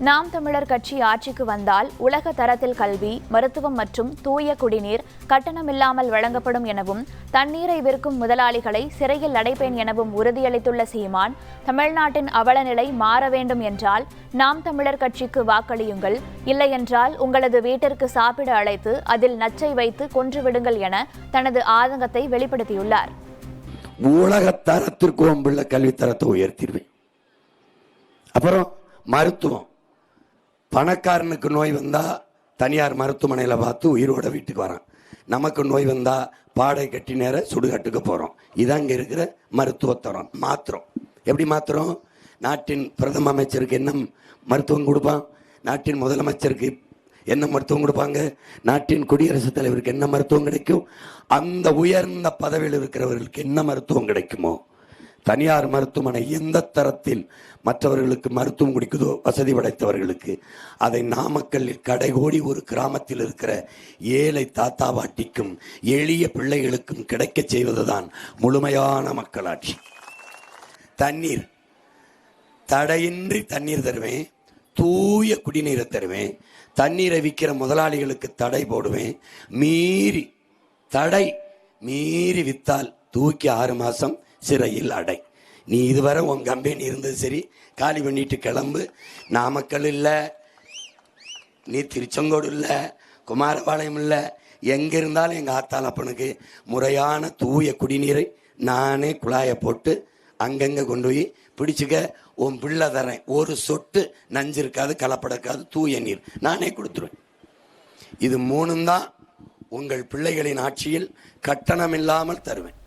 நாம் தமிழர் கட்சி ஆட்சிக்கு வந்தால் உலக தரத்தில் கல்வி, மருத்துவம் மற்றும் தூய குடிநீர் கட்டணமில்லாமல் வழங்கப்படும் எனவும், தண்ணீரை விற்கும் முதலாளிகளை சிறையில் அடைப்பேன் எனவும் உறுதியளித்துள்ள சீமான், தமிழ்நாட்டின் அவலநிலை மாற வேண்டும் என்றால் நாம் தமிழர் கட்சிக்கு வாக்களியுங்கள், இல்லையென்றால் உங்களது வீட்டிற்கு சாப்பிட அழைத்து அதில் நச்சை வைத்து கொன்றுவிடுங்கள் என தனது ஆதங்கத்தை வெளிப்படுத்தியுள்ளார். உலக தரத்திற்கு உள்ள கல்வித்தரத்தை உயர்த்திடுவேன். அப்புறம் மருத்துவம், பணக்காரனுக்கு நோய் வந்தா தனியார் மருத்துவமனையில் பார்த்து உயிரோட வீட்டுக்கு வரான். நமக்கு நோய் வந்தா பாடை கட்டி நேர சுடுகாட்டுக்கு போறோம். இதான் இங்க இருக்கிற மருத்துவத்தரம். மாத்திரம் எப்படி மாத்திரம்? நாட்டின் பிரதம அமைச்சருக்கு என்ன மருத்துவம் கொடுப்பான், நாட்டின் முதலமைச்சருக்கு என்ன மருத்துவம் கொடுப்பாங்க, நாட்டின் குடியரசுத் தலைவருக்கு என்ன மருத்துவம் கிடைக்கும், அந்த உயர்ந்த பதவியில் இருக்கிறவர்களுக்கு என்ன மருத்துவம் கிடைக்குமோ, தனியார் மருத்துவமனை எந்த தரத்தில் மற்றவர்களுக்கு மருத்துவம் கொடுக்குதோ வசதி படைத்தவர்களுக்கு, அதை நாமக்கல்லில் கடைகோடி ஒரு கிராமத்தில் இருக்கிற ஏழை தாத்தா பாட்டிக்கும் எளிய பிள்ளைகளுக்கும் கிடைக்க செய்வதுதான் முழுமையான மக்களாட்சி. தண்ணீர் தடையின்றி தண்ணீர் தருவேன், தூய குடிநீரை தருவேன், தண்ணீரை விற்கிற முதலாளிகளுக்கு தடை போடுவேன். மீறி வித்தால் தூக்கி 6 மாசம் சிறையில் அடை. நீ இதுவரை உன் கம்பெனி இருந்தது சரி, காலி பண்ணிட்டு கிளம்பு. நாமக்கல் இல்லை, நீ திருச்செங்கோடு இல்லை, குமாரபாளையம் இல்லை, எங்கே இருந்தாலும் எங்கள் ஆத்தாளப்பனுக்கு முறையான தூய குடிநீரை நானே குழாயை போட்டு அங்கங்கே கொண்டு போய் பிடிச்சிக்க, உன் பிள்ளை தரேன், ஒரு சொட்டு நஞ்சு இருக்காது, கலப்படக்காது, தூய நீர் நானே கொடுத்துருவேன். இது 3 தான் உங்கள் பிள்ளைகளின் ஆட்சியில் கட்டணம் இல்லாமல் தருவேன்.